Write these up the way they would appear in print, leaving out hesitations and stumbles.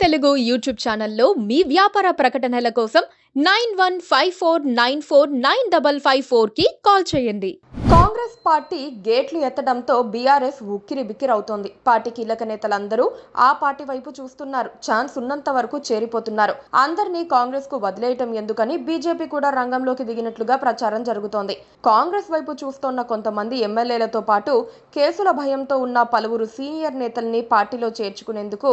Telugu YouTube ఛానల్లో మీ వ్యాపార ప్రకటనల కోసం 9154949554 కి కాల్ చేయండి. కాంగ్రెస్ పార్టీ గేట్లు ఎత్తడంతో బీఆర్ఎస్ ఉక్కిరిబిక్కిరవుతోంది. పార్టీ కీలక నేతలందరూ ఆ పార్టీ వైపు చూస్తున్నారు. ఛాన్స్ ఉన్నంత వరకు చేరిపోతున్నారు. అందరినీ కాంగ్రెస్ కు వదిలేయటం ఎందుకని బీజేపీ కూడా రంగంలోకి దిగినట్లుగా ప్రచారం జరుగుతోంది. కాంగ్రెస్ వైపు చూస్తోన్న కొంతమంది ఎమ్మెల్యేలతో పాటు కేసుల భయంతో ఉన్న పలువురు సీనియర్ నేతల్ని పార్టీలో చేర్చుకునేందుకు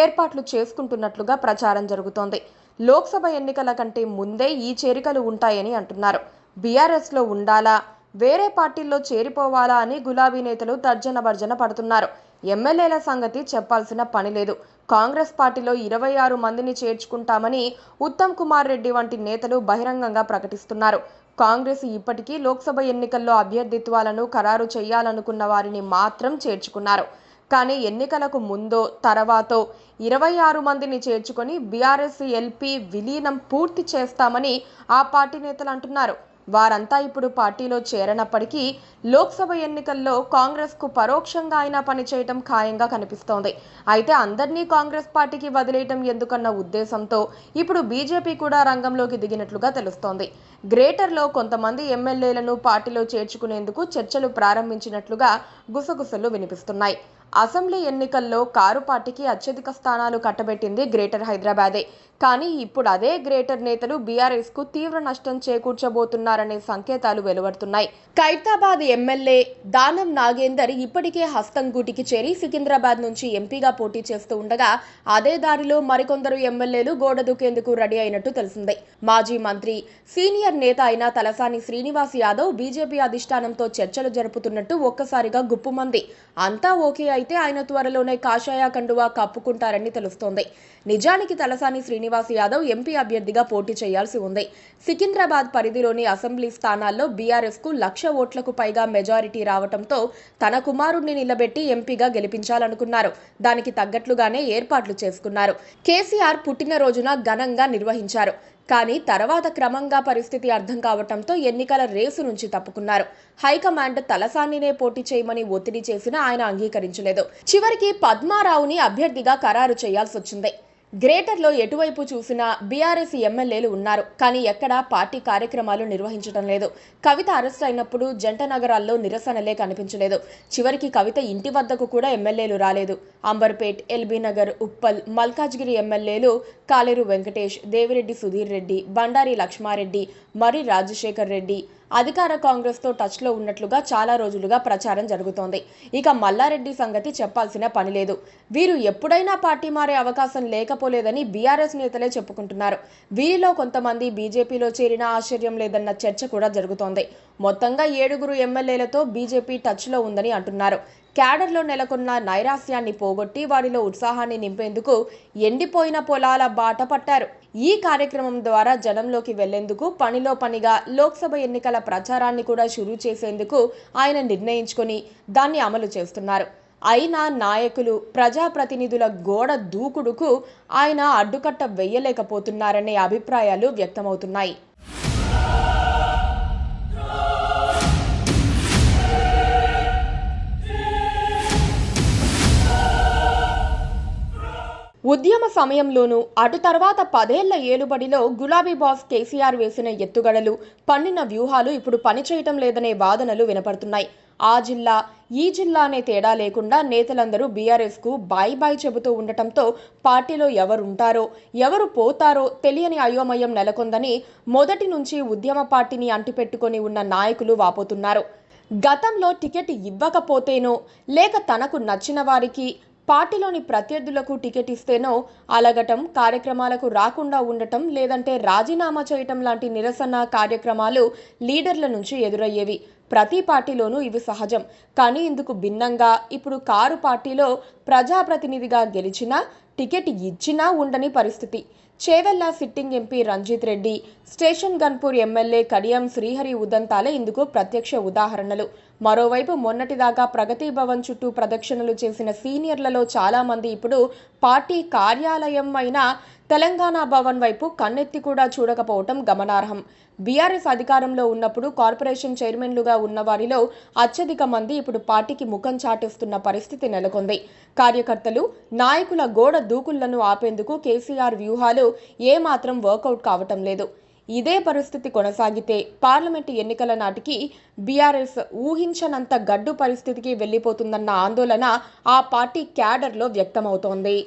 ఏర్పాట్లు చేసుకుంటున్నట్లుగా ప్రచారం జరుగుతోంది. లోక్సభ ఎన్నికల కంటే ముందే ఈ చేరికలు ఉంటాయని అంటున్నారు. బీఆర్ఎస్ లో ఉండాలా, వేరే పార్టీల్లో చేరిపోవాలా అని గులాబీ నేతలు తర్జన భర్జన పడుతున్నారు. ఎమ్మెల్యేల సంగతి చెప్పాల్సిన పని లేదు. కాంగ్రెస్ పార్టీలో 26 మందిని చేర్చుకుంటామని ఉత్తమ్ కుమార్ రెడ్డి వంటి నేతలు బహిరంగంగా ప్రకటిస్తున్నారు. కాంగ్రెస్ ఇప్పటికీ లోక్సభ ఎన్నికల్లో అభ్యర్థిత్వాలను ఖరారు చేయాలనుకున్న వారిని మాత్రం చేర్చుకున్నారు. కానీ ఎన్నికలకు ముందో తర్వాతో 26 మందిని చేర్చుకొని బీఆర్ఎస్ ఎల్పీ విలీనం పూర్తి చేస్తామని ఆ పార్టీ నేతలు అంటున్నారు. వారంతా ఇప్పుడు పార్టీలో చేరనప్పటికీ లోక్సభ ఎన్నికల్లో కాంగ్రెస్ కు పరోక్షంగా అయినా పనిచేయటం ఖాయంగా కనిపిస్తోంది. అయితే అందరినీ కాంగ్రెస్ పార్టీకి వదిలేయటం ఎందుకన్న ఉద్దేశంతో ఇప్పుడు బీజేపీ కూడా రంగంలోకి దిగినట్లుగా తెలుస్తోంది. గ్రేటర్లో కొంతమంది ఎమ్మెల్యేలను పార్టీలో చేర్చుకునేందుకు చర్చలు ప్రారంభించినట్లుగా గుసగుసలు వినిపిస్తున్నాయి. అసెంబ్లీ ఎన్నికల్లో కారు పార్టీకి అత్యధిక స్థానాలు కట్టబెట్టింది గ్రేటర్ హైదరాబాదే. కానీ ఇప్పుడు అదే గ్రేటర్ నేతలు బీఆర్ఎస్ కు తీవ్ర నష్టం చేకూర్చబోతున్నారనే సంకేతాలు వెలువడుతున్నాయి. ఖైరతాబాద్ ఎమ్మెల్యే దానం నాగేందర్ ఇప్పటికే హస్తంగూటికి చేరి సికింద్రాబాద్ నుంచి ఎంపీగా పోటీ చేస్తూ ఉండగా అదే దారిలో మరికొందరు ఎమ్మెల్యేలు గోడ దూకేందుకు రెడీ అయినట్టు తెలిసిందే. మాజీ మంత్రి, సీనియర్ నేత అయిన తలసాని శ్రీనివాస్ యాదవ్ బీజేపీ అధిష్టానంతో చర్చలు జరుపుతున్నట్టు ఒక్కసారిగా గుప్పుమంది. అంతా ఓకే అయితే ఆయన త్వరలోనే కాషాయ కండువా కప్పుకుంటారని తెలుస్తోంది. నిజానికి తలసాని శ్రీనివాస్ యాదవ్ ఎంపీ అభ్యర్థిగా పోటీ చేయాల్సి ఉంది. సికింద్రాబాద్ పరిధిలోని అసెంబ్లీ స్థానాల్లో బీఆర్ఎస్ కు 1,00,000 ఓట్లకు పైగా మెజారిటీ రావడంతో తన కుమారుడిని నిలబెట్టి ఎంపీగా గెలిపించాలనుకున్నారు. దానికి తగ్గట్లుగానే ఏర్పాట్లు చేసుకున్నారు. కేసీఆర్ పుట్టినరోజున ఘనంగా నిర్వహించారు. కానీ తర్వాత క్రమంగా పరిస్థితి అర్థం కావటంతో ఎన్నికల రేసు నుంచి తప్పుకున్నారు. హైకమాండ్ తలసానినే పోటీ చేయమని ఒత్తిడి చేసినా ఆయన అంగీకరించలేదు. చివరికి పద్మారావుని అభ్యర్థిగా ఖరారు చేయాల్సి వచ్చింది. గ్రేటర్లో ఎటువైపు చూసినా బీఆర్ఎస్ ఎమ్మెల్యేలు ఉన్నారు. కానీ ఎక్కడా పార్టీ కార్యక్రమాలు నిర్వహించడం లేదు. కవిత అరెస్ట్ అయినప్పుడు జంట నగరాల్లో నిరసనలే కనిపించలేదు. చివరికి కవిత ఇంటి వద్దకు కూడా ఎమ్మెల్యేలు రాలేదు. అంబర్పేట్, ఎల్బీనగర్, ఉప్పల్, మల్కాజ్గిరి ఎమ్మెల్యేలు కాలేరు వెంకటేష్, దేవిరెడ్డి సుధీర్ రెడ్డి, బండారి లక్ష్మారెడ్డి, మర్రి రాజశేఖర్ రెడ్డి అధికార కాంగ్రెస్ తో టచ్ లో ఉన్నట్లుగా చాలా రోజులుగా ప్రచారం జరుగుతోంది. ఇక మల్లారెడ్డి సంగతి చెప్పాల్సిన పని లేదు. వీరు ఎప్పుడైనా పార్టీ మారే అవకాశం లేకపోలేదని బీఆర్ఎస్ నేతలే చెప్పుకుంటున్నారు. వీరిలో కొంతమంది బీజేపీలో చేరినా ఆశ్చర్యం లేదన్న చర్చ కూడా జరుగుతోంది. మొత్తంగా 7 ఎమ్మెల్యేలతో బీజేపీ టచ్ లో ఉందని అంటున్నారు. క్యాడర్లో నెలకొన్న నైరాస్యాన్ని పోగొట్టి వారిలో ఉత్సాహాన్ని నింపేందుకు ఎండిపోయిన పొలాల బాట పట్టారు. ఈ కార్యక్రమం ద్వారా జనంలోకి వెళ్లేందుకు పనిలో పనిగా లోక్సభ ఎన్నికల ప్రచారాన్ని కూడా షురూ చేసేందుకు ఆయన నిర్ణయించుకొని దాన్ని అమలు చేస్తున్నారు. అయినా నాయకులు, ప్రజాప్రతినిధుల గోడ దూకుడుకు ఆయన అడ్డుకట్ట వెయ్యలేకపోతున్నారనే అభిప్రాయాలు వ్యక్తమవుతున్నాయి. ఉద్యమ సమయంలోనూ అటు తర్వాత 10 ఏళ్ల ఏలుబడిలో గులాబీ బాస్ కేసీఆర్ వేసిన ఎత్తుగడలు, పన్నిన వ్యూహాలు ఇప్పుడు పనిచేయటం లేదనే వాదనలు వినపడుతున్నాయి. ఆ జిల్లా, ఈ జిల్లా అనే తేడా లేకుండా నేతలందరూ బీఆర్ఎస్ కు బాయ్ బాయ్ చెబుతూ ఉండటంతో పార్టీలో ఎవరుంటారో, ఎవరు పోతారో తెలియని అయోమయం నెలకొందని మొదటి నుంచి ఉద్యమ పార్టీని అంటిపెట్టుకొని ఉన్న నాయకులు వాపోతున్నారు. గతంలో టికెట్ ఇవ్వకపోతేనో, లేక తనకు నచ్చిన వారికి, పార్టీలోని ప్రత్యర్థులకు టికెట్ ఇస్తేనో అలగటం, కార్యక్రమాలకు రాకుండా ఉండటం, లేదంటే రాజీనామా చేయటం లాంటి నిరసన కార్యక్రమాలు లీడర్ల నుంచి ఎదురయ్యేవి. ప్రతి పార్టీలోనూ ఇవి సహజం. కానీ ఇందుకు భిన్నంగా ఇప్పుడు కారు పార్టీలో ప్రజాప్రతినిధిగా గెలిచినా, టికెట్ ఇచ్చినా ఉండని పరిస్థితి. Chevella sitting MP Ranjith Reddy, station Ghanpur MLA Kadiyam Srihari ఉదంతాలే ఇందుకు ప్రత్యక్ష ఉదాహరణలు. మరోవైపు మొన్నటిదాకా ప్రగతి భవన్ చుట్టూ ప్రదక్షిణలు చేసిన సీనియర్లలో చాలా మంది ఇప్పుడు పార్టీ కార్యాలయం అయిన తెలంగాణ భవన్ వైపు కన్నెత్తి కూడా చూడకపోవటం గమనార్హం. బీఆర్ఎస్ అధికారంలో ఉన్నప్పుడు కార్పొరేషన్ చైర్మన్లుగా ఉన్న వారిలో అత్యధిక మంది ఇప్పుడు పార్టీకి ముఖం చాటేస్తున్న పరిస్థితి నెలకొంది. కార్యకర్తలు, నాయకుల గోడ దూకుళ్లను ఆపేందుకు కేసీఆర్ వ్యూహాలు ఏమాత్రం వర్కౌట్ కావటం లేదు. ఇదే పరిస్థితి కొనసాగితే పార్లమెంటు ఎన్నికల నాటికి బీఆర్ఎస్ ఊహించనంత గడ్డు పరిస్థితికి వెళ్లిపోతుందన్న ఆందోళన ఆ పార్టీ క్యాడర్లో వ్యక్తమవుతోంది.